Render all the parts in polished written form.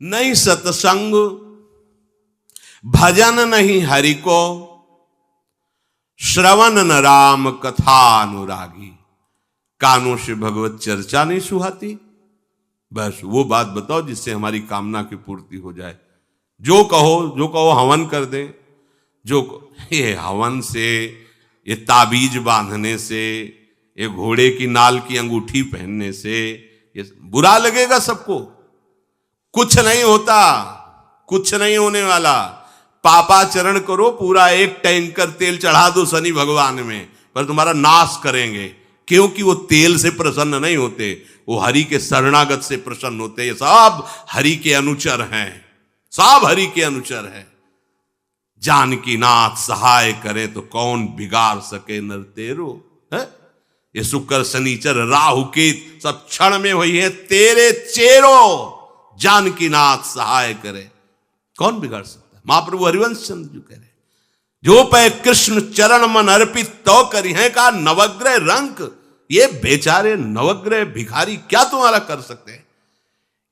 नहीं सत्संग, भजन नहीं हरि को, श्रवण न राम कथा अनुरागी, कानों से भगवत चर्चा नहीं सुहाती। बस वो बात बताओ जिससे हमारी कामना की पूर्ति हो जाए। जो कहो हवन कर दे। ये हवन से, ये ताबीज बांधने से, ये घोड़े की नाल की अंगूठी पहनने से ये बुरा लगेगा सबको। कुछ नहीं होता, कुछ नहीं होने वाला। पापाचरण करो, पूरा एक टैंकर तेल चढ़ा दो शनि भगवान में, पर तुम्हारा नाश करेंगे। क्योंकि वो तेल से प्रसन्न नहीं होते, वो हरि के शरणागत से प्रसन्न होते। ये सब हरि के अनुचर हैं, सब हरि के अनुचर हैं। जानकी नाथ सहाय करे तो कौन बिगाड़ सके नर तेरो। है ये शुक्र शनिचर राहु केत सब क्षण में हुई है तेरे चेरो। जानकी नाथ सहाय करे कौन बिगाड़ सकता है। महाप्रभु हरिवंश चंद्र जी कह रहे, जो पे कृष्ण चरण मन अर्पित तो करी है का नवग्रह रंक। ये बेचारे नवग्रह भिखारी क्या तुम्हारा कर सकते हैं।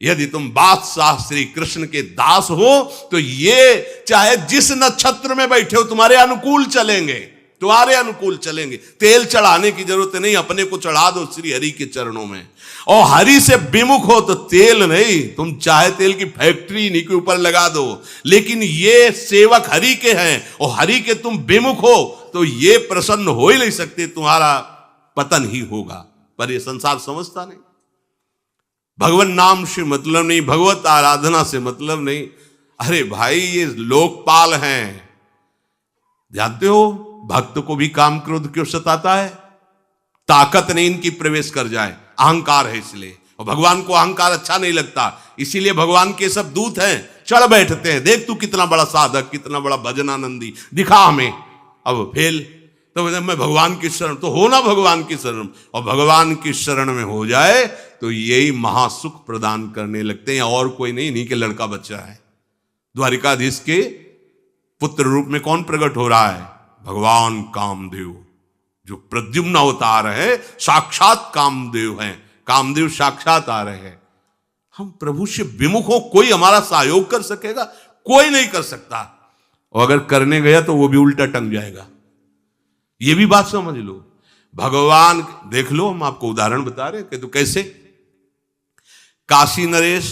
यदि तुम बादशाह श्री कृष्ण के दास हो तो ये चाहे जिस नक्षत्र में बैठे हो तुम्हारे अनुकूल चलेंगे, तुम्हारे अनुकूल चलेंगे। तेल चढ़ाने की जरूरत नहीं, अपने को चढ़ा दो श्री हरि के चरणों में। और हरि से विमुख हो तो तेल नहीं, तुम चाहे तेल की फैक्ट्री इन्हीं के ऊपर लगा दो, लेकिन ये सेवक हरि के हैं और हरि के तुम विमुख हो तो ये प्रसन्न हो ही नहीं सकते, तुम्हारा पतन ही होगा। पर ये संसार समझता नहीं। भगवान नाम से मतलब नहीं, भगवत आराधना से मतलब नहीं। अरे भाई ये लोकपाल हैं, जानते हो भक्त को भी काम क्रोध क्यों सताता है। ताकत नहीं इनकी प्रवेश कर जाए, अहंकार है इसलिए। और भगवान को अहंकार अच्छा नहीं लगता, इसीलिए भगवान के सब दूत हैं चढ़ बैठते हैं। देख तू कितना बड़ा साधक, कितना बड़ा भजनानंदी, दिखा हमें। अब फेल तो मैं भगवान की शरण, तो हो ना भगवान की शरण। और भगवान की शरण में हो जाए तो यही महासुख प्रदान करने लगते हैं, और कोई नहीं, इन्हीं के लड़का बच्चा है। द्वारिकाधीश के पुत्र रूप में कौन प्रकट हो रहा है? भगवान कामदेव, जो प्रद्युम्न अवतार है, साक्षात कामदेव हैं। कामदेव साक्षात आ रहे हैं। हम प्रभु से विमुख हो, कोई हमारा सहयोग कर सकेगा? कोई नहीं कर सकता। और अगर करने गया तो वो भी उल्टा टंग जाएगा। ये भी बात समझ लो। भगवान देख लो, हम आपको उदाहरण बता रहे हैं कि तो कैसे काशी नरेश,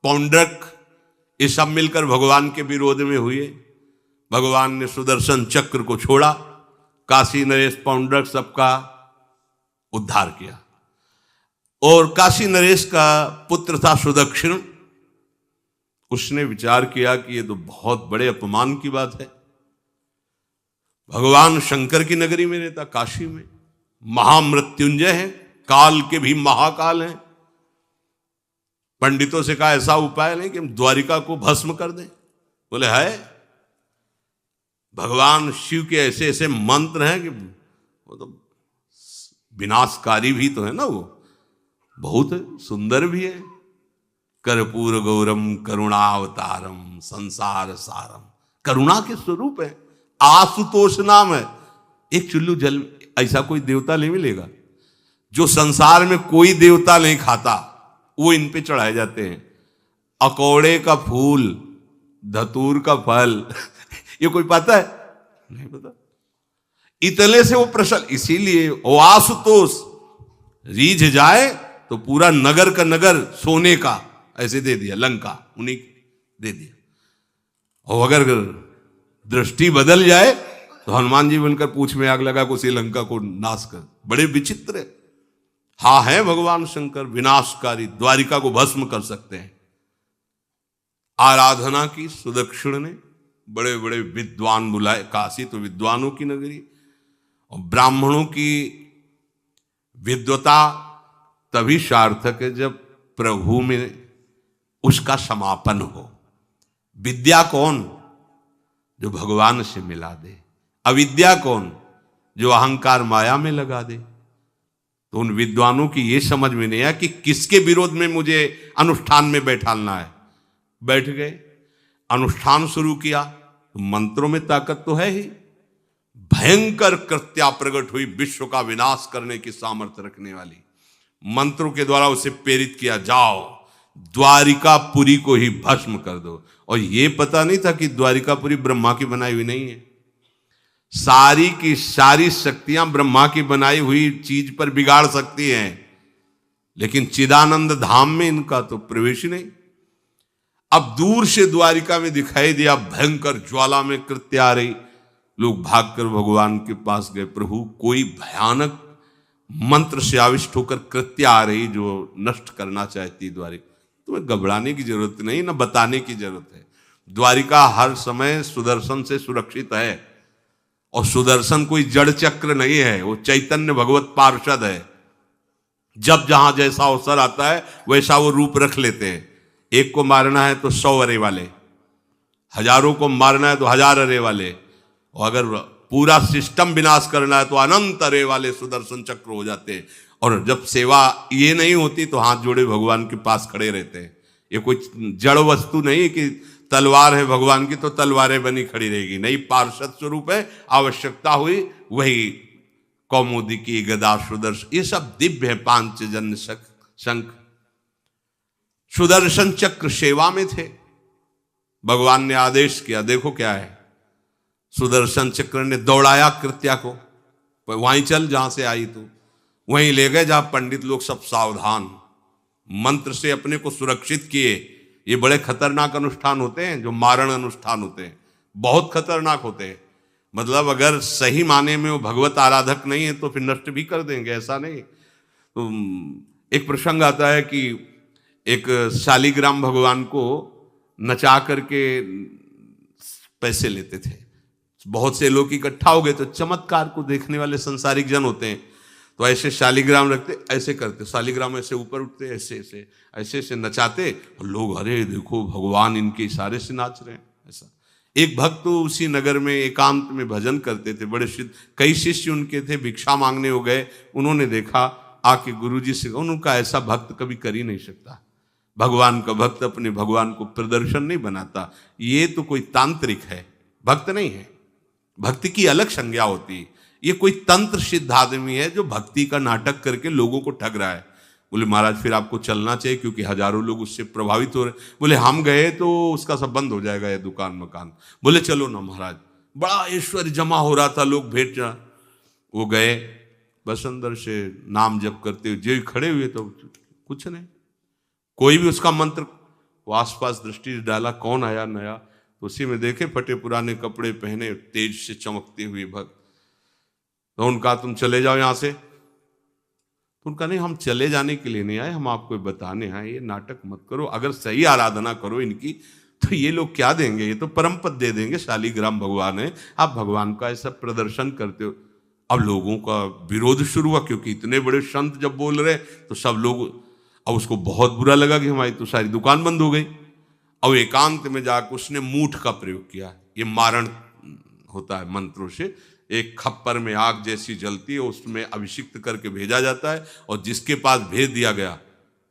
पौंड्रक, ये सब मिलकर भगवान के विरोध में हुए। भगवान ने सुदर्शन चक्र को छोड़ा, काशी नरेश पौंड्रक सबका उद्धार किया। और काशी नरेश का पुत्र था सुदक्षिण, उसने विचार किया कि ये तो बहुत बड़े अपमान की बात है। भगवान शंकर की नगरी में रहता, काशी में महामृत्युंजय है, काल के भी महाकाल हैं। पंडितों से कहा ऐसा उपाय नहीं कि हम द्वारिका को भस्म कर दें। बोले है, भगवान शिव के ऐसे ऐसे मंत्र हैं कि वो तो विनाशकारी भी तो है ना, वो बहुत सुंदर भी है। कर्पूर गौरम करुणावतारम संसार सारम, करुणा के स्वरूप है। आशुतोष नाम है। एक चुल्लू जल ऐसा कोई देवता नहीं मिलेगा जो संसार में कोई देवता नहीं खाता, वो इन पे चढ़ाए जाते हैं। अकौड़े का फूल, धतूर का फल ये कोई पता है? नहीं पता। इतने से वो प्रसन्न, इसीलिए वो आशुतोष रीझ जाए तो पूरा नगर का नगर सोने का ऐसे दे दिया, लंका उन्हीं दे दिया। और अगर दृष्टि बदल जाए तो हनुमान जी बनकर पूंछ में आग लगा को श्रीलंका को नाश कर। बड़े विचित्र है। हाँ है भगवान शंकर विनाशकारी, द्वारिका को भस्म कर सकते हैं। आराधना की सुदक्षिण ने बड़े बड़े विद्वान बुलाए। काशी तो विद्वानों की नगरी, और ब्राह्मणों की विद्वता तभी सार्थक है जब प्रभु में उसका समापन हो। विद्या कौन? जो भगवान से मिला दे। अविद्या कौन? जो अहंकार माया में लगा दे। तो उन विद्वानों की ये समझ में नहीं आया कि किसके विरोध में मुझे अनुष्ठान में बैठालना है। बैठ गए, अनुष्ठान शुरू किया, तो मंत्रों में ताकत तो है ही। भयंकर कृत्या प्रकट हुई, विश्व का विनाश करने की सामर्थ्य रखने वाली। मंत्रों के द्वारा उसे प्रेरित किया, जाओ द्वारिकापुरी को ही भस्म कर दो। और ये पता नहीं था कि द्वारिकापुरी ब्रह्मा की बनाई हुई नहीं है। सारी की सारी शक्तियां ब्रह्मा की बनाई हुई चीज पर बिगाड़ सकती हैं, लेकिन चिदानंद धाम में इनका तो प्रवेश ही नहीं। अब दूर से द्वारिका में दिखाई दिया, भयंकर ज्वाला में कृत्य आ रही। लोग भागकर भगवान के पास गए, प्रभु कोई भयानक मंत्र से आविष्ट होकर कृत्य आ रही जो नष्ट करना चाहती द्वारिका। तुम्हें घबराने की जरूरत नहीं, ना बताने की जरूरत है। द्वारिका हर समय सुदर्शन से सुरक्षित है, और सुदर्शन कोई जड़ चक्र नहीं है, वो चैतन्य भगवत पार्षद है। जब जहां जैसा अवसर आता है वैसा वो रूप रख लेते हैं। एक को मारना है तो 100 अरे वाले, हजारों को मारना है तो 1000 अरे वाले, और अगर पूरा सिस्टम विनाश करना है तो अनंत अरे वाले सुदर्शन चक्र हो जाते हैं। और जब सेवा ये नहीं होती तो हाथ जोड़े भगवान के पास खड़े रहते हैं। ये कोई जड़ वस्तु नहीं कि तलवार है भगवान की तो तलवारें बनी खड़ी रहेगी, नहीं, पार्षद स्वरूप है। आवश्यकता हुई वही कौमुदी की गदा सुदर्शन, ये सब दिव्य है। पांचजन्य शंख सुदर्शन चक्र सेवा में थे। भगवान ने आदेश किया, देखो क्या है, सुदर्शन चक्र ने दौड़ाया कृत्या को, वहीं चल जहां से आई तू, वहीं ले गए जहां पंडित लोग सब सावधान, मंत्र से अपने को सुरक्षित किए। ये बड़े खतरनाक अनुष्ठान होते हैं, जो मारण अनुष्ठान होते हैं, बहुत खतरनाक होते हैं। मतलब अगर सही माने में वो भगवत आराधक नहीं है तो फिर नष्ट भी कर देंगे, ऐसा नहीं। तो एक प्रसंग आता है कि एक शालिग्राम भगवान को नचा करके पैसे लेते थे। बहुत से लोग इकट्ठा हो गए, तो चमत्कार को देखने वाले संसारिक जन होते हैं, तो ऐसे शालिग्राम रखते, ऐसे करते, शालिग्राम ऐसे ऊपर उठते, ऐसे ऐसे ऐसे ऐसे नचाते, और लोग अरे देखो भगवान इनके इशारे से नाच रहे हैं। ऐसा एक भक्त तो उसी नगर में एकांत में भजन करते थे, बड़े कई शिष्य उनके थे, भिक्षा मांगने हो गए। उन्होंने देखा, आके गुरुजी से, उनका ऐसा भक्त कभी कर ही नहीं सकता। भगवान का भक्त अपने भगवान को प्रदर्शन नहीं बनाता, ये तो कोई तांत्रिक है, भक्त नहीं है। भक्ति की अलग संज्ञा होती है। ये कोई तंत्र सिद्ध आदमी है जो भक्ति का नाटक करके लोगों को ठग रहा है। बोले महाराज फिर आपको चलना चाहिए, क्योंकि हजारों लोग उससे प्रभावित हो रहे। बोले हम गए तो उसका सब बंद हो जाएगा, ये दुकान मकान। बोले चलो ना महाराज, बड़ा ऐश्वर्य जमा हो रहा था, लोग भेंट जा। वो गए, बस अंदर से नाम जप करते हुए जो खड़े हुए, तो कुछ नहीं, कोई भी उसका मंत्र। वो आसपास दृष्टि डाला, कौन आया नया, तो उसी में देखे फटे पुराने कपड़े पहने, तेज से चमकते हुए भक्त। तो उनका तुम चले जाओ यहां से। तो उनका नहीं, हम चले जाने के लिए नहीं आए, हम आपको बताने आए, ये नाटक मत करो। अगर सही आराधना करो इनकी तो ये लोग क्या देंगे, ये तो परम पद दे देंगे। शालिग्राम भगवान है, आप भगवान का ऐसा प्रदर्शन करते हो। अब लोगों का विरोध शुरू हुआ, क्योंकि इतने बड़े संत जब बोल रहे तो सब लोग, अब उसको बहुत बुरा लगा कि हमारी तो सारी दुकान बंद हो गई। अब एकांत में जाकर उसने मूठ का प्रयोग किया। ये मारण होता है मंत्रों से, एक खप्पर में आग जैसी जलती है, उसमें अभिषिक्त करके भेजा जाता है, और जिसके पास भेज दिया गया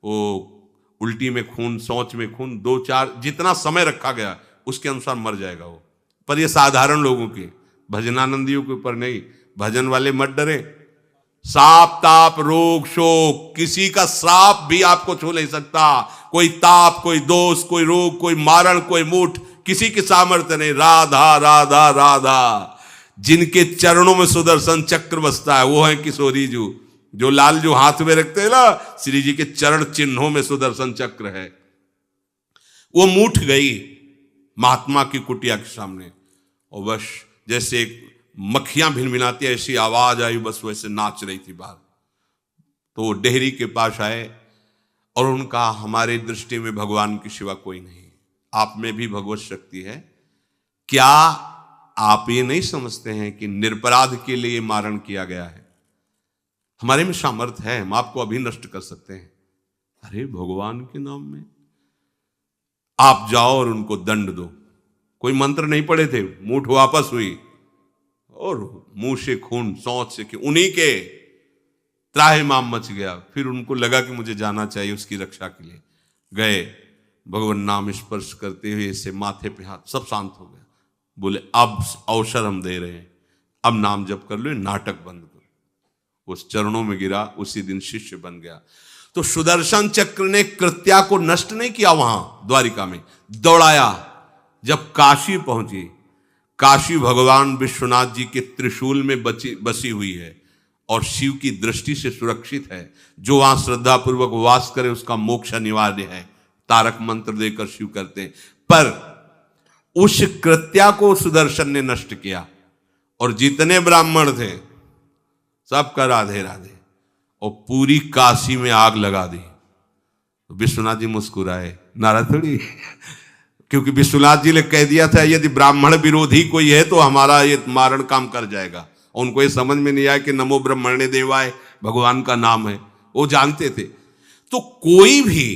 वो उल्टी में खून, शौच में खून, 2-4 जितना समय रखा गया उसके अनुसार मर जाएगा वो। पर ये साधारण लोगों के, भजनानंदियों के ऊपर नहीं। भजन वाले मत डरे। साप ताप रोग शोक, किसी का श्राप भी आपको छू नहीं सकता। कोई ताप, कोई दोष, कोई रोग, कोई मारण, कोई मूठ, किसी की सामर्थ्य नहीं। राधा राधा राधा। जिनके चरणों में सुदर्शन चक्र बसता है वो है किशोरी जी, जो लाल जो हाथ में रखते हैं ना, श्री जी के चरण चिन्हों में सुदर्शन चक्र है। वो मूठ गई महात्मा की कुटिया के सामने, और बस जैसे मक्खियां भिनभिनाती ऐसी आवाज आई, बस वैसे नाच रही थी बाहर। तो वो डेहरी के पास आए और उनका, हमारे दृष्टि में भगवान की सिवा कोई नहीं, आप में भी भगवत शक्ति है। क्या आप ये नहीं समझते हैं कि निरपराध के लिए मारण किया गया है? हमारे में सामर्थ्य है, हम आपको अभी नष्ट कर सकते हैं। अरे भगवान के नाम में आप जाओ और उनको दंड दो। कोई मंत्र नहीं पड़े थे, मूठ वापस हुई, और मुंह से खून, शौच से उन्हीं के त्राहिमाम मच गया। फिर उनको लगा कि मुझे जाना चाहिए उसकी रक्षा के लिए। गए, भगवान नाम स्पर्श करते हुए ऐसे माथे पे हाथ, सब शांत हो गया। बोले अब अवसर हम दे रहे हैं, अब नाम जप कर लो, नाटक बंद करो। उस चरणों में गिरा, उसी दिन शिष्य बन गया। तो सुदर्शन चक्र ने कृत्या को नष्ट नहीं किया वहां द्वारिका में, दौड़ाया। जब काशी पहुंची, काशी भगवान विश्वनाथ जी के त्रिशूल में बसी हुई है और शिव की दृष्टि से सुरक्षित है। जो वहां श्रद्धापूर्वक वास करे उसका मोक्ष अनिवार्य है, तारक मंत्र देकर शिव करते हैं। पर उस कृत्या को सुदर्शन ने नष्ट किया और जितने ब्राह्मण थे सबका राधे राधे, और पूरी काशी में आग लगा दी। तो विश्वनाथ जी मुस्कुराए, नाराज थोड़ी, क्योंकि विश्वनाथ जी ने कह दिया था यदि ब्राह्मण विरोधी कोई है तो हमारा ये मारण काम कर जाएगा। और उनको ये समझ में नहीं आया कि नमो ब्रह्मण्य देवाय भगवान का नाम है, वो जानते थे। तो कोई भी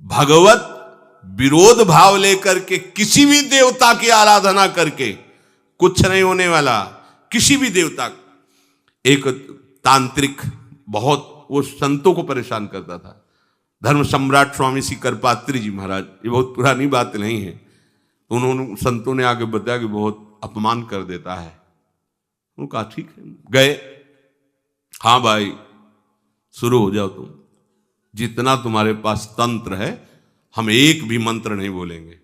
भगवत विरोध भाव लेकर के किसी भी देवता की आराधना करके कुछ नहीं होने वाला। किसी भी देवता, एक तांत्रिक बहुत वो संतों को परेशान करता था, धर्म सम्राट स्वामी श्री करपात्री जी महाराज, ये बहुत पुरानी बात नहीं है। उन्होंने संतों ने आगे बताया कि बहुत अपमान कर देता है। उन्होंने कहा ठीक है, गए, हाँ भाई शुरू हो जाओ तुम, जितना तुम्हारे पास तंत्र है हम एक भी मंत्र नहीं बोलेंगे,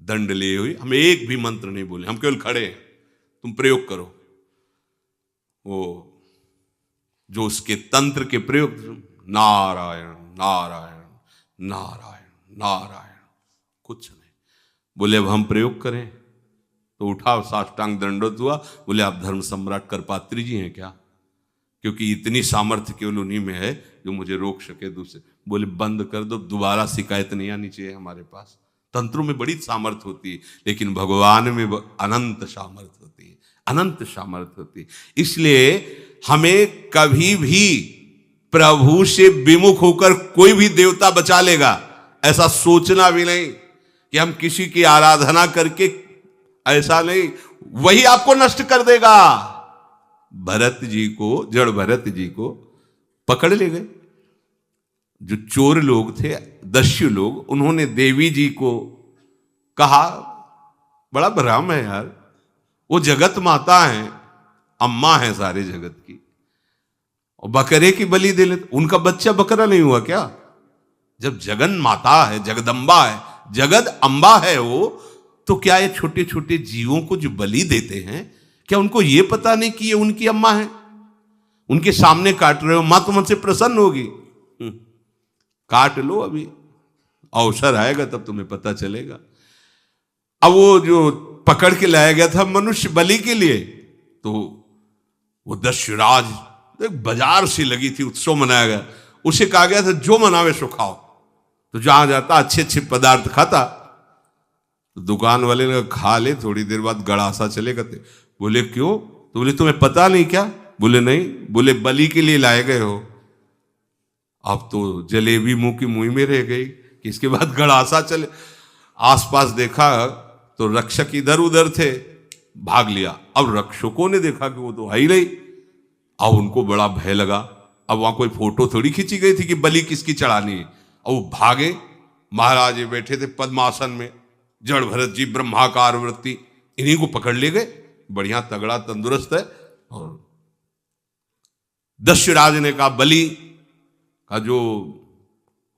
दंड लिए हुए हम एक भी मंत्र नहीं बोले, हम केवल खड़े हैं, तुम प्रयोग करो। वो जो उसके तंत्र के प्रयोग, नारायण नारायण नारायण नारायण, कुछ नहीं बोले। अब हम प्रयोग करें तो उठा, साष्टांग दंडोत हुआ, बोले आप धर्म सम्राट करपात्री जी हैं क्या? क्योंकि इतनी सामर्थ्य केवल उन्हीं में है जो मुझे रोक सके। दूसरे बोले बंद कर दो, दोबारा शिकायत नहीं आनी चाहिए हमारे पास। तंत्रों में बड़ी सामर्थ्य होती है, लेकिन भगवान में अनंत सामर्थ्य होती है, अनंत सामर्थ्य होती है। इसलिए हमें कभी भी प्रभु से विमुख होकर कोई भी देवता बचा लेगा ऐसा सोचना भी नहीं कि हम किसी की आराधना करके, ऐसा नहीं, वही आपको नष्ट कर देगा। भरत जी को, जड़ भरत जी को पकड़ ले गए जो चोर लोग थे, दस्यु लोग। उन्होंने देवी जी को कहा, बड़ा भ्रम है यार, वो जगत माता है, अम्मा है सारे जगत की, और बकरे की बलि दे लेते। उनका बच्चा बकरा नहीं हुआ क्या? जब जगन माता है, जगदम्बा है, जगद अम्बा है वो, तो क्या ये छोटे छोटे जीवों को जो बलि देते हैं, क्या उनको ये पता नहीं कि ये उनकी अम्मा है? उनके सामने काट रहे हो, मां तो मुझसे प्रसन्न होगी। काट लो, अभी अवसर आएगा तब तुम्हें पता चलेगा। अब वो जो पकड़ के लाया गया था मनुष्य बलि के लिए, तो वो दस्युराज, एक बाजार सी लगी थी, उत्सव मनाया गया, उसे कहा गया था जो मनावे सो खाओ। तो जहां जाता अच्छे अच्छे पदार्थ खाता। तो दुकान वाले ने खा ले, थोड़ी देर बाद गड़ासा चले गए। बोले क्यों? तो बोले तुम्हें पता नहीं क्या? बोले नहीं। बोले बलि के लिए लाए गए हो। अब तो जलेबी मुंह की मुंह में रह गई कि इसके बाद गड़ासा चले। आसपास देखा तो रक्षक इधर उधर थे, भाग लिया। अब रक्षकों ने देखा कि वो तो है ही नहीं। अब उनको बड़ा भय लगा। अब वहां कोई फोटो थोड़ी खींची गई थी कि बलि किसकी चढ़ानी है। अब वो भागे। महाराज बैठे थे पद्मासन में, जड़ भरत जी ब्रह्माकार वृत्ति, इन्हीं को पकड़ ले गए। बढ़िया तगड़ा तंदुरुस्त है। और दस्युराज ने कहा बलि का जो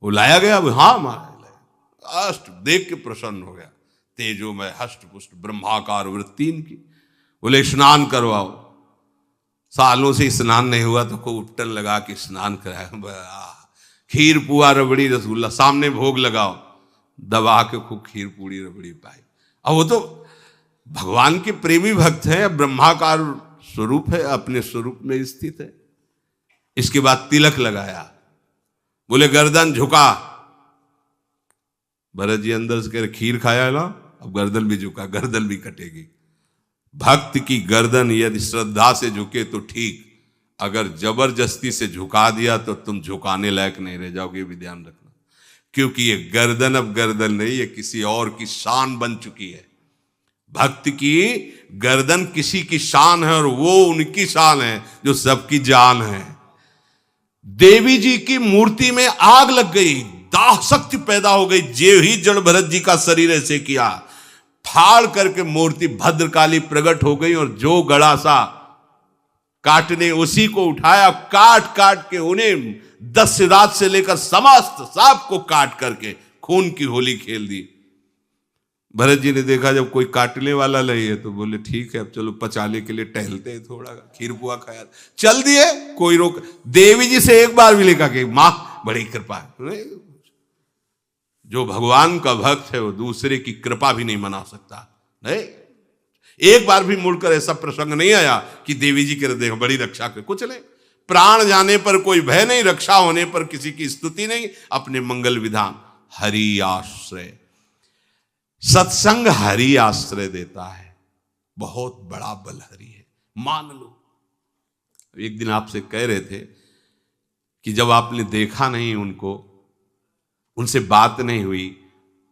वो लाया गया, वो हाँ महाराज, अष्ट देख के प्रसन्न हो गया। तेजो में हष्ट पुष्ट ब्रह्माकार वृत्ति इनकी। बोले स्नान करवाओ। सालों से स्नान नहीं हुआ तो को उपटन लगा के स्नान कराया। खीर पुआ रबड़ी रसगुल्ला सामने भोग लगाओ, दबा के खूब खीर पूड़ी रबड़ी पाई। अब वो तो भगवान के प्रेमी भक्त हैं, ब्रह्माकार स्वरूप है, अपने स्वरूप में स्थित है। इसके बाद तिलक लगाया। बोले गर्दन झुका। भरत जी अंदर से कह रहे खीर खाया ना, अब गर्दन भी झुका, गर्दन भी कटेगी। भक्त की गर्दन यदि श्रद्धा से झुके तो ठीक, अगर जबरदस्ती से झुका दिया तो तुम झुकाने लायक नहीं रह जाओगे, भी ध्यान रखना। क्योंकि ये गर्दन अब गर्दन नहीं, ये किसी और की शान बन चुकी है। भक्त की गर्दन किसी की शान है और वो उनकी शान है जो सबकी जान है। देवी जी की मूर्ति में आग लग गई, दाह शक्ति पैदा हो गई। जे ही जड़ भरत जी का शरीर ऐसे किया, फाड़ करके मूर्ति भद्रकाली प्रकट हो गई। और जो गड़ासा काटने उसी को उठाया, काट काट के उन्हें दस्युराज से लेकर समस्त सांप को काट करके खून की होली खेल दी। भरत जी ने देखा जब कोई काटने वाला नहीं है तो बोले ठीक है अब चलो पचाने के लिए टहलते हैं, थोड़ा खीर पुआ खाया, चल दिए, कोई रोक। देवी जी से एक बार भी लिखा कि मां बड़ी कृपा है। जो भगवान का भक्त है वो दूसरे की कृपा भी नहीं मना सकता। नहीं, एक बार भी मुड़कर ऐसा प्रसंग नहीं आया कि देवी जी के देखो बड़ी रक्षा कर, कुछ नहीं। प्राण जाने पर कोई भय नहीं, रक्षा होने पर किसी की स्तुति नहीं, अपने मंगल विधान। हरि आश्रय, सत्संग हरि आश्रय देता है, बहुत बड़ा बल हरि है, मान लो। एक दिन आपसे कह रहे थे कि जब आपने देखा नहीं उनको, उनसे बात नहीं हुई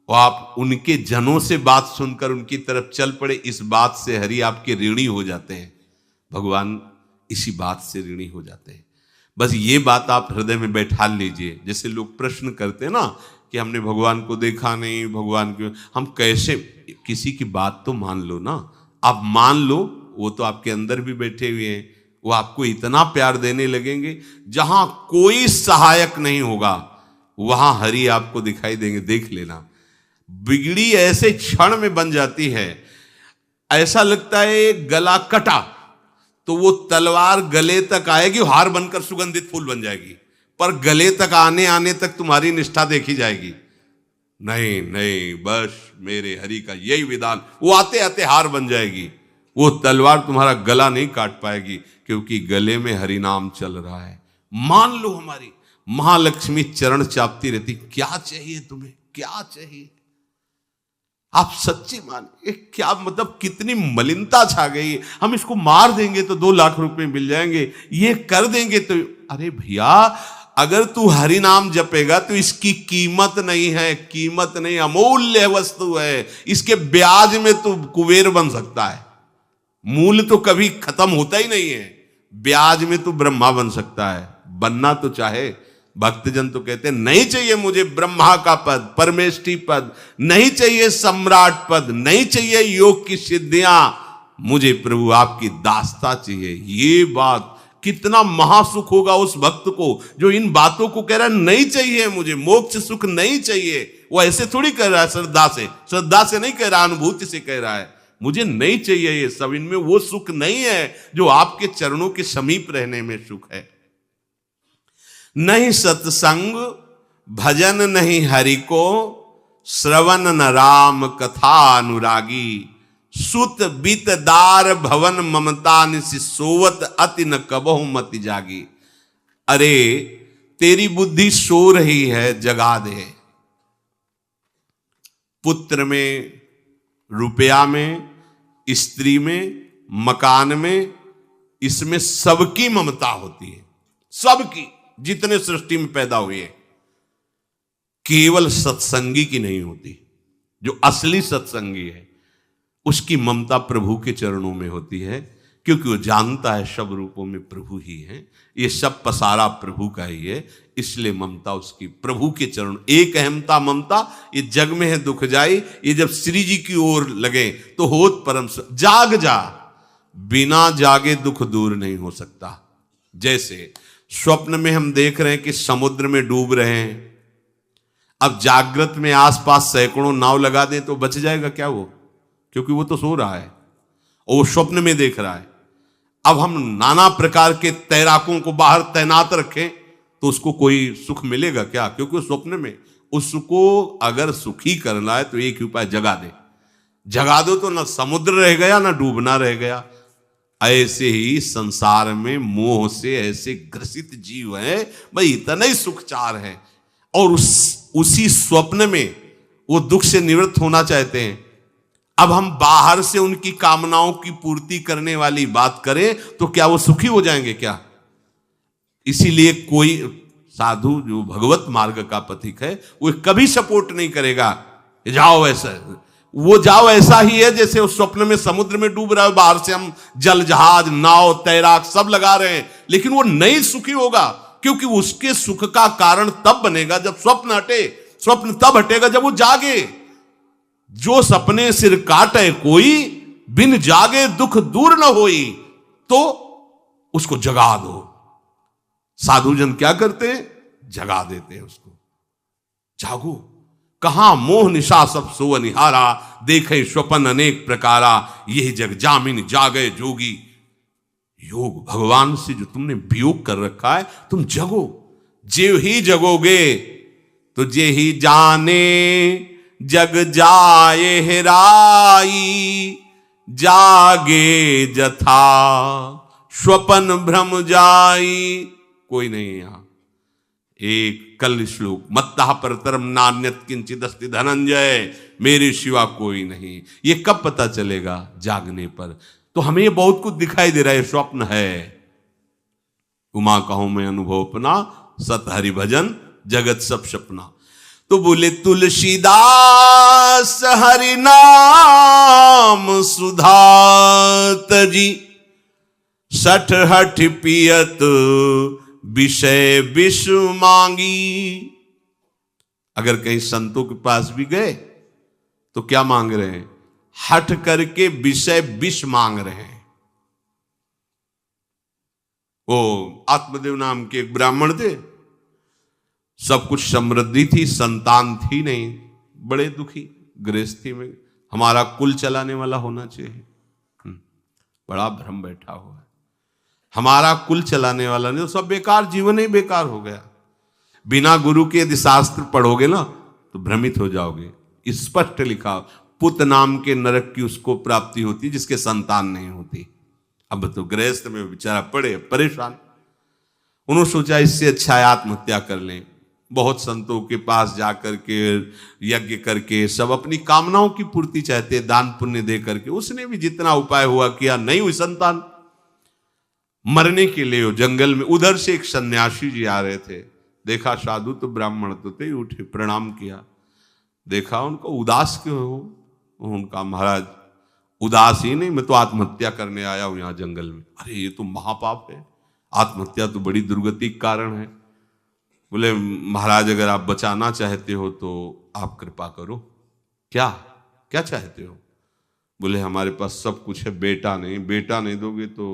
और आप उनके जनों से बात सुनकर उनकी तरफ चल पड़े, इस बात से हरि आपके ऋणी हो जाते हैं। भगवान इसी बात से ऋणी हो जाते हैं। बस ये बात आप हृदय में बैठा लीजिए। जैसे लोग प्रश्न करते हैं ना कि हमने भगवान को देखा नहीं, भगवान क्यों, हम कैसे, किसी की बात तो मान लो ना। आप मान लो, वो तो आपके अंदर भी बैठे हुए हैं, वो आपको इतना प्यार देने लगेंगे। जहां कोई सहायक नहीं होगा वहां हरि आपको दिखाई देंगे, देख लेना। बिगड़ी ऐसे क्षण में बन जाती है, ऐसा लगता है गला कटा तो वो तलवार गले तक आएगी, हार बनकर सुगंधित फूल बन जाएगी, पर गले तक आने आने तक तुम्हारी निष्ठा देखी जाएगी। नहीं नहीं, बस मेरे हरि का यही विधान, वो आते आते हार बन जाएगी, वो तलवार तुम्हारा गला नहीं काट पाएगी, क्योंकि गले में हरि नाम चल रहा है। मान लो हमारी महालक्ष्मी चरण चापती रहती, क्या चाहिए तुम्हें, क्या चाहिए। आप सच्ची मानिए, क्या मतलब कितनी मलिनता छा गई। हम इसको मार देंगे तो 2 लाख रुपए मिल जाएंगे, ये कर देंगे तो, अरे भैया अगर तू हरि नाम जपेगा तो इसकी कीमत नहीं है, कीमत नहीं, अमूल्य वस्तु है। इसके ब्याज में तू कुबेर बन सकता है, मूल तो कभी खत्म होता ही नहीं है, ब्याज में तू ब्रह्मा बन सकता है। बनना तो चाहे, भक्तजन तो कहते हैं नहीं चाहिए मुझे ब्रह्मा का पद, परमेष्ठी पद, नहीं चाहिए सम्राट पद, नहीं चाहिए योग की सिद्धियां, मुझे प्रभु आपकी दास्ता चाहिए। ये बात कितना महासुख होगा उस भक्त को जो इन बातों को कह रहा है, नहीं चाहिए मुझे मोक्ष सुख नहीं चाहिए। वो ऐसे थोड़ी कह रहा है, श्रद्धा से नहीं कह रहा, अनुभूति से कह रहा है, मुझे नहीं चाहिए ये सब, इनमें वो सुख नहीं है जो आपके चरणों के समीप रहने में सुख है। नहीं सत्संग भजन नहीं हरि को, श्रवण न राम कथा अनुरागी, सुत बीत दार भवन ममता निसि सोवत अति न कबहु मति जागी। अरे तेरी बुद्धि सो रही है, जगा दे। पुत्र में, रुपया में, स्त्री में, मकान में, इसमें सबकी ममता होती है, सबकी, जितने सृष्टि में पैदा हुए, केवल सत्संगी की नहीं होती। जो असली सत्संगी है उसकी ममता प्रभु के चरणों में होती है, क्योंकि वो जानता है सब रूपों में प्रभु ही है, ये सब पसारा प्रभु का ही है, इसलिए ममता उसकी प्रभु के चरण। एक अहमता ममता ये जग में है दुख जाई, ये जब श्री जी की ओर लगे तो होत परम। जाग जा, बिना जागे दुख दूर नहीं हो सकता। जैसे स्वप्न में हम देख रहे हैं कि समुद्र में डूब रहे हैं, अब जागृत में आसपास सैकड़ों नाव लगा दें तो बच जाएगा क्या वो, क्योंकि वो तो सो रहा है और वो स्वप्न में देख रहा है। अब हम नाना प्रकार के तैराकों को बाहर तैनात रखें तो उसको कोई सुख मिलेगा क्या, क्योंकि स्वप्न में। उसको अगर सुखी करना है तो एक ही उपाय, जगा दे। जगा दो तो ना समुद्र रह गया ना डूबना रह गया। ऐसे ही संसार में मोह से ऐसे ग्रसित जीव हैं, भाई इतना ही सुखचार है, और उसी स्वप्न में वो दुख से निवृत्त होना चाहते हैं। अब हम बाहर से उनकी कामनाओं की पूर्ति करने वाली बात करें तो क्या वो सुखी हो जाएंगे क्या? इसीलिए कोई साधु जो भगवत मार्ग का पथिक है वो कभी सपोर्ट नहीं करेगा जाओ ऐसा, वो जाओ ऐसा ही है जैसे उस स्वप्न में समुद्र में डूब रहा है, बाहर से हम जल जहाज नाव तैराक सब लगा रहे हैं, लेकिन वो नहीं सुखी होगा, क्योंकि उसके सुख का कारण तब बनेगा जब स्वप्न हटे। स्वप्न तब हटेगा जब वो जागे। जो सपने सिर काटे कोई, बिन जागे दुख दूर न होई, तो उसको जगा दो। साधुजन क्या करते हैं? जगा देते हैं उसको। जागो, कहां मोह निशा सब सो निहारा, देखे स्वपन अनेक प्रकारा, यही जग जामिन जागे जोगी। योग भगवान से जो तुमने वियोग कर रखा है, तुम जगो। जे ही जगोगे तो जे ही जाने जग जाए हेराई, जागे जथा स्वपन भ्रम जाई। कोई नहीं है यहां। एक कल श्लोक, मत्तः परतरम नान्यत किंचित अस्ति धनंजय, मेरे सिवा कोई नहीं। ये कब पता चलेगा? जागने पर। तो हमें ये बहुत कुछ दिखाई दे रहा है, स्वप्न है। उमा कहूं मैं अनुभव अपना, सत हरि भजन जगत सब सपना। तो बोले तुलसीदास हरि नाम सुधा तजी, सठ हठ पियत विषय विष मांगी। अगर कहीं संतों के पास भी गए तो क्या मांग रहे हैं? हठ करके विषय विष मांग रहे हैं। वो आत्मदेव नाम के एक ब्राह्मण थे, सब कुछ समृद्धि थी, संतान थी नहीं, बड़े दुखी गृहस्थी में। हमारा कुल चलाने वाला होना चाहिए। बड़ा भ्रम बैठा हुआ है, हमारा कुल चलाने वाला नहीं, तो सब बेकार, जीवन ही बेकार हो गया। बिना गुरु के यदि शास्त्र पढ़ोगे ना तो भ्रमित हो जाओगे। स्पष्ट लिखा, पुत नाम के नरक की उसको प्राप्ति होती जिसके संतान नहीं होती। अब तो गृहस्थ में बेचारा पड़े परेशान। उन्होंने सोचा इससे अच्छा है आत्महत्या कर लें। बहुत संतों के पास जाकर के यज्ञ करके सब अपनी कामनाओं की पूर्ति चाहते, दान पुण्य दे करके। उसने भी जितना उपाय हुआ किया, नहीं हुई संतान। मरने के लिए जंगल में, उधर से एक सन्यासी जी आ रहे थे, देखा साधु तो ब्राह्मण तो थे, उठे प्रणाम किया, देखा उनको उदास क्यों हो? उनका महाराज उदास ही नहीं, मैं तो आत्महत्या करने आया हूं यहां जंगल में। अरे ये तो महापाप है, आत्महत्या तो बड़ी दुर्गति का कारण है। बोले महाराज अगर आप बचाना चाहते हो तो आप कृपा करो। क्या क्या चाहते हो? बोले हमारे पास सब कुछ है, बेटा नहीं दोगे तो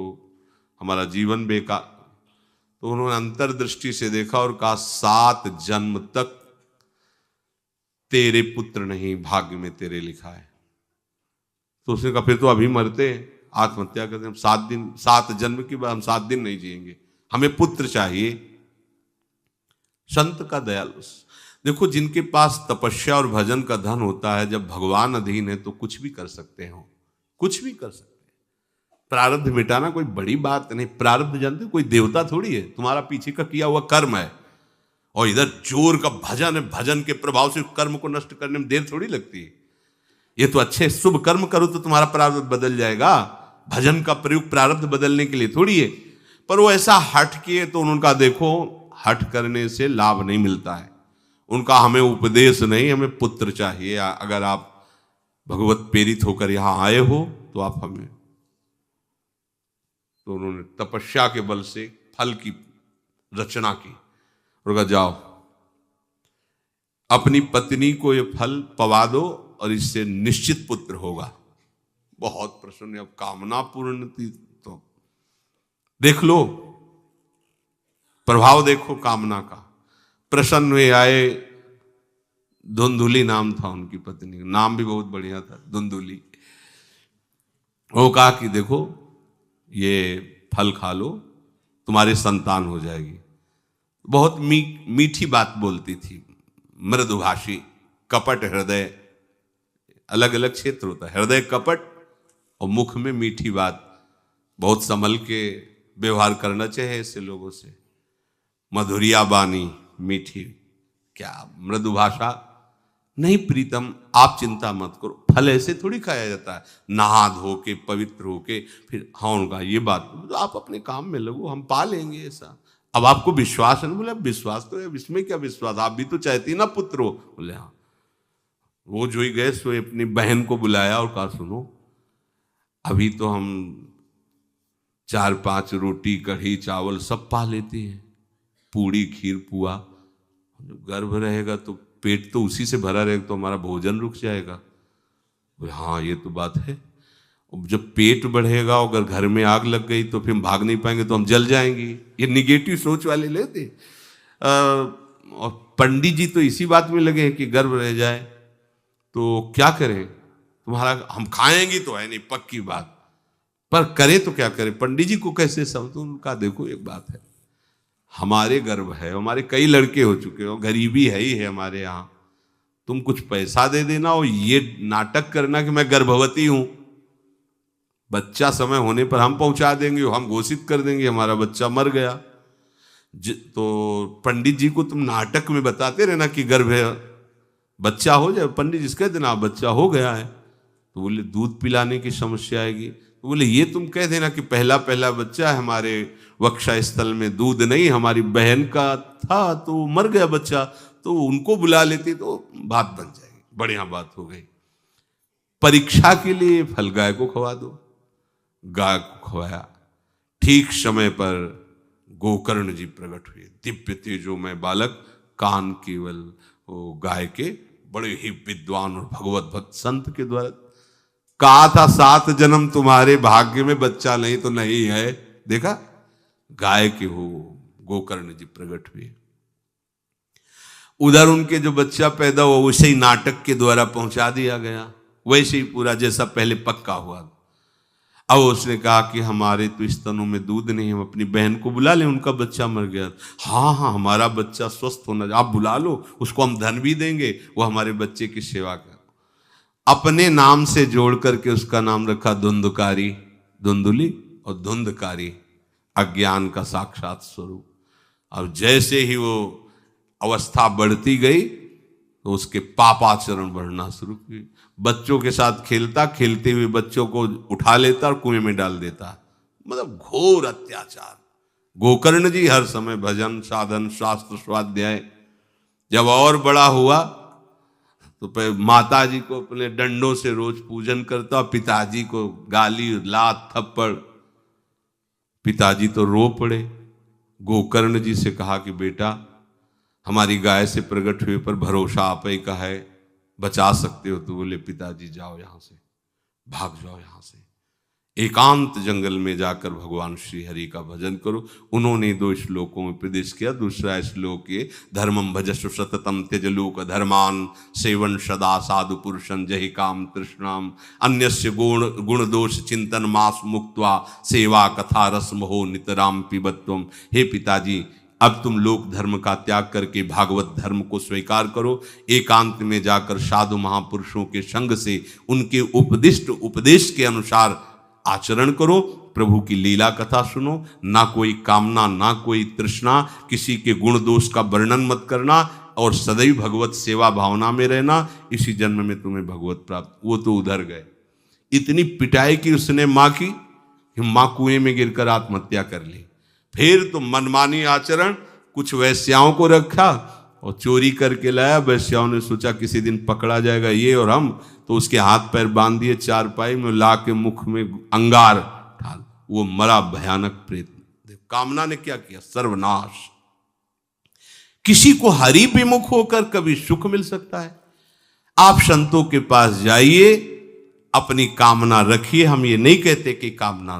हमारा जीवन बेकार। तो उन्होंने अंतर्दृष्टि से देखा और कहा 7 जन्म तक तेरे पुत्र नहीं भाग्य में तेरे लिखा है। तो उसने कहा फिर तो अभी मरते, आत्महत्या करते, हम 7 जन्म की बात, हम 7 दिन नहीं जिएंगे, हमें पुत्र चाहिए। संत का दयालु। देखो जिनके पास तपस्या और भजन का धन होता है, जब भगवान अधीन है तो कुछ भी कर सकते हो, कुछ भी कर सकते हैं। प्रारब्ध मिटाना कोई बड़ी बात नहीं। प्रारब्ध जानते हो, कोई देवता थोड़ी है, तुम्हारा पीछे का किया हुआ कर्म है। और इधर जोर का भजन है, भजन के प्रभाव से कर्म को नष्ट करने में देर थोड़ी लगती है। ये तो अच्छे शुभ कर्म करो तो तुम्हारा प्रारब्ध बदल जाएगा। भजन का प्रयोग प्रारब्ध बदलने के लिए थोड़ी है। पर वो ऐसा हट किए तो उनका देखो, हट करने से लाभ नहीं मिलता है। उनका हमें उपदेश नहीं, हमें पुत्र चाहिए। अगर आप भगवत प्रेरित होकर यहां आए हो तो आप हमें। तो उन्होंने तपस्या के बल से फल की रचना की और कहा जाओ अपनी पत्नी को ये फल पवा दो और इससे निश्चित पुत्र होगा। बहुत प्रसन्न, अब कामना पूर्ण थी तो देख लो, प्रभाव देखो कामना का। प्रसन्न हुए आए। धुंधुली नाम था उनकी पत्नी का, नाम भी बहुत बढ़िया था, धुंधुली। वो कहा कि देखो ये फल खा लो, तुम्हारी संतान हो जाएगी। बहुत मीठी बात बोलती थी, मृदुभाषी, कपट हृदय। अलग अलग क्षेत्र होता है, हृदय कपट और मुख में मीठी बात। बहुत संभल के व्यवहार करना चाहिए ऐसे लोगों से। मधुरिया बानी मीठी, क्या मृदु भाषा। नहीं प्रीतम, आप चिंता मत करो, फल ऐसे थोड़ी खाया जाता है, नहा धो के पवित्र होके फिर। हाँ उनका ये बात, तो आप अपने काम में लगो, हम पा लेंगे ऐसा। अब आपको विश्वास है ना? बोले विश्वास तो है, इसमें क्या विश्वास, आप भी तो चाहती ना पुत्र हो। बोले हाँ। वो जो ही गए सो अपनी बहन को बुलाया और कहा सुनो, अभी तो हम 4-5 रोटी कढ़ी चावल सब पा लेते हैं, पूड़ी खीर पुआ। जब गर्भ रहेगा तो पेट तो उसी से भरा रहेगा, तो हमारा भोजन रुक जाएगा। बोले हाँ ये तो बात है। जब पेट बढ़ेगा, अगर घर में आग लग गई तो फिर हम भाग नहीं पाएंगे, तो हम जल जाएंगे। ये निगेटिव सोच वाले लेते। और पंडित जी तो इसी बात में लगे हैं कि गर्भ रह जाए तो क्या करें, तुम्हारा हम खाएंगे तो है नहीं पक्की बात, पर करें तो क्या करें। पंडित जी को कैसे समझ, उनका देखो एक बात है, हमारे गर्भ है, हमारे कई लड़के हो चुके हो, गरीबी है ही है हमारे यहाँ, तुम कुछ पैसा दे देना और ये नाटक करना कि मैं गर्भवती हूं, बच्चा समय होने पर हम पहुंचा देंगे, हम घोषित कर देंगे हमारा बच्चा मर गया। तो पंडित जी को तुम नाटक में बताते रहना कि गर्भ है, बच्चा हो जाए, पंडित जी कह देना बच्चा हो गया है, तो बोले दूध पिलाने की समस्या आएगी, तो बोले ये तुम कह देना कि पहला पहला बच्चा है, हमारे वक्षा स्थल में दूध नहीं, हमारी बहन का था तो मर गया बच्चा, तो उनको बुला लेती तो बात बन जाएगी, बढ़िया बात हो गई। परीक्षा के लिए फल गाय को खवा दो, गाय को खवाया, ठीक समय पर गोकर्ण जी प्रकट हुए, दिव्य तेजोमय बालक, कान केवल वो गाय के, बड़े ही विद्वान और भगवत भक्त संत के द्वारा कहा था 7 जन्म तुम्हारे भाग्य में, बच्चा नहीं तो नहीं है, देखा गाय के हो गोकर्ण जी प्रकट हुए। उधर उनके जो बच्चा पैदा हुआ वैसे ही नाटक के द्वारा पहुंचा दिया गया, वैसे ही पूरा जैसा पहले पक्का हुआ। अब उसने कहा कि हमारे तो स्तनों में दूध नहीं, हम अपनी बहन को बुला लें, उनका बच्चा मर गया। हाँ हाँ हमारा बच्चा स्वस्थ होना, आप बुला लो, उसको हम धन भी देंगे, वो हमारे बच्चे की सेवा कर। अपने नाम से जोड़ करके उसका नाम रखा धुंधकारी, धुंधुली और धुंधकारी, अज्ञान का साक्षात स्वरूप। और जैसे ही वो अवस्था बढ़ती गई तो उसके पापाचरण बढ़ना शुरू हुई, बच्चों के साथ खेलता, खेलते हुए बच्चों को उठा लेता और कुएं में डाल देता, मतलब घोर अत्याचार। गोकर्ण जी हर समय भजन साधन शास्त्र स्वाध्याय, जब और बड़ा हुआ तो माता जी को अपने डंडों से रोज पूजन करता, पिताजी को गाली लात थप्पड़, पिताजी तो रो पड़े। गोकर्ण जी से कहा कि बेटा हमारी गाय से प्रकट हुए पर भरोसा आप ही का है, बचा सकते हो, तो बोले पिताजी जाओ यहां से, भाग जाओ यहां से, एकांत जंगल में जाकर भगवान श्री हरि का भजन करो। उन्होंने 2 श्लोकों में उपदेश किया। दूसरा श्लोक है धर्मम भजस्व सततम त्यज लोक धर्मान सेवन सदा साधु पुरुषं जहि काम तृष्णाम अन्यस्य गुण दोष चिंतन मास मुक्त्वा सेवा कथा रसम हो नितराम पिबत्वम। हे पिताजी अब तुम लोक धर्म का त्याग करके भागवत धर्म को स्वीकार करो, एकांत में जाकर साधु महापुरुषों के संग से उनके उपदिष्ट उपदेश के अनुसार आचरण करो, प्रभु की लीला कथा सुनो, ना कोई कामना ना कोई तृष्णा, किसी के गुण दोष का वर्णन मत करना और सदैव भगवत सेवा भावना में रहना, इसी जन्म में तुम्हें भगवत प्राप्त। वो तो उधर गए, इतनी पिटाई की उसने माँ की कि माँ कुएं में गिरकर आत्महत्या कर ली। फिर तो मनमानी आचरण, कुछ वैश्याओं को रखा और चोरी करके लाया। वैश्याओं ने सोचा किसी दिन पकड़ा जाएगा ये और हम, तो उसके हाथ पैर बांध दिए चारपाई में, ला के मुख में अंगार डाल, वो मरा भयानक प्रेत। कामना ने क्या किया, सर्वनाश। किसी को हरि विमुख होकर कभी सुख मिल सकता है? आप संतों के पास जाइए, अपनी कामना रखिए। हम ये नहीं कहते कि कामना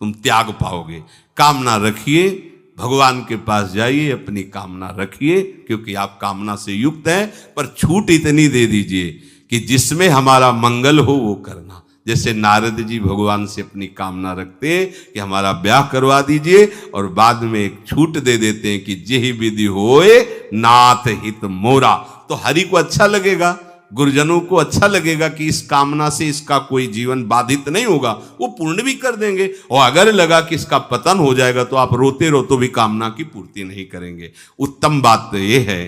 तुम त्याग पाओगे, कामना रखिए, भगवान के पास जाइए, अपनी कामना रखिए, क्योंकि आप कामना से युक्त हैं। पर छूट इतनी दे दीजिए कि जिसमें हमारा मंगल हो वो करना। जैसे नारद जी भगवान से अपनी कामना रखते हैं कि हमारा ब्याह करवा दीजिए, और बाद में एक छूट दे देते हैं कि जेहि विधि होए नाथ हित मोरा। तो हरि को अच्छा लगेगा, गुरुजनों को अच्छा लगेगा कि इस कामना से इसका कोई जीवन बाधित नहीं होगा, वो पूर्ण भी कर देंगे। और अगर लगा कि इसका पतन हो जाएगा तो आप रोते रोते भी कामना की पूर्ति नहीं करेंगे। उत्तम बात तो ये है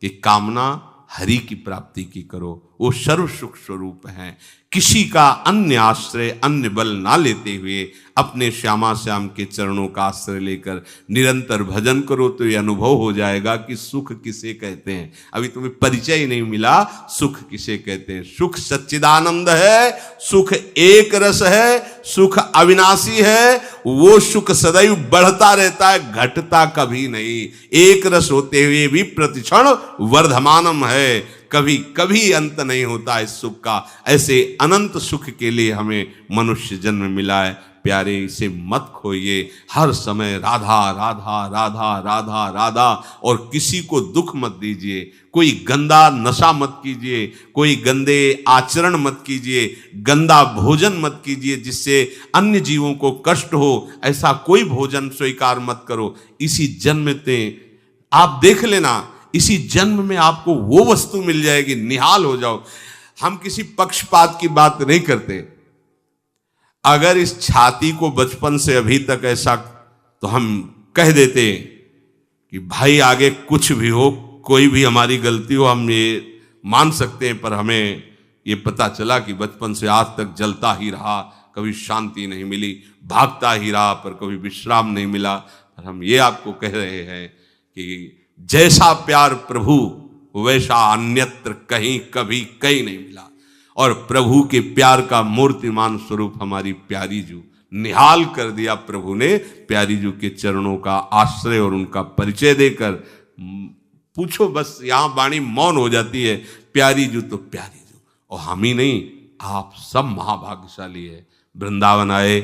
कि कामना हरि की प्राप्ति की करो, वो सर्व सुख स्वरूप है। किसी का अन्य आश्रय अन्य बल ना लेते हुए अपने श्यामा श्याम के चरणों का आश्रय लेकर निरंतर भजन करो तो ये अनुभव हो जाएगा कि सुख किसे कहते हैं। अभी तुम्हें परिचय ही नहीं मिला, सुख किसे कहते हैं। सुख सच्चिदानंद है, सुख एक रस है, सुख अविनाशी है। वो सुख सदैव बढ़ता रहता है, घटता कभी नहीं। एक रस होते हुए भी प्रतिक्षण वर्धमानम है, कभी कभी अंत नहीं होता इस सुख का। ऐसे अनंत सुख के लिए हमें मनुष्य जन्म मिला है। प्यारे इसे मत खोइए, हर समय राधा राधा राधा राधा राधा, और किसी को दुख मत दीजिए, कोई गंदा नशा मत कीजिए, कोई गंदे आचरण मत कीजिए, गंदा भोजन मत कीजिए जिससे अन्य जीवों को कष्ट हो, ऐसा कोई भोजन स्वीकार मत करो। इसी जन्म में आप देख लेना, इसी जन्म में आपको वो वस्तु मिल जाएगी, निहाल हो जाओ। हम किसी पक्षपात की बात नहीं करते। अगर इस छाती को बचपन से अभी तक ऐसा, तो हम कह देते कि भाई आगे कुछ भी हो, कोई भी हमारी गलती हो, हम ये मान सकते हैं, पर हमें ये पता चला कि बचपन से आज तक जलता ही रहा, कभी शांति नहीं मिली, भागता ही रहा पर कभी विश्राम नहीं मिला। पर हम ये आपको कह रहे हैं कि जैसा प्यार प्रभु वैसा अन्यत्र कहीं कभी कहीं नहीं मिला, और प्रभु के प्यार का मूर्तिमान स्वरूप हमारी प्यारी जू, निहाल कर दिया प्रभु ने प्यारी जू के चरणों का आश्रय और उनका परिचय देकर। पूछो बस, यहां वाणी मौन हो जाती है, प्यारी जू तो प्यारी जू, और हम ही नहीं, आप सब महाभाग्यशाली है। वृंदावन आए,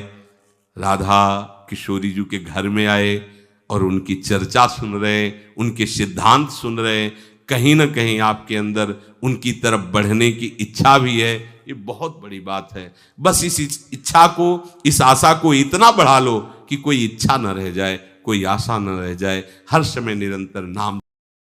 राधा किशोरी जू के घर में आए और उनकी चर्चा सुन रहे, उनके सिद्धांत सुन रहे, कहीं ना कहीं आपके अंदर उनकी तरफ बढ़ने की इच्छा भी है। ये बहुत बड़ी बात है। बस इस इच्छा को, इस आशा को इतना बढ़ा लो कि कोई इच्छा न रह जाए, कोई आशा न रह जाए, हर समय निरंतर नाम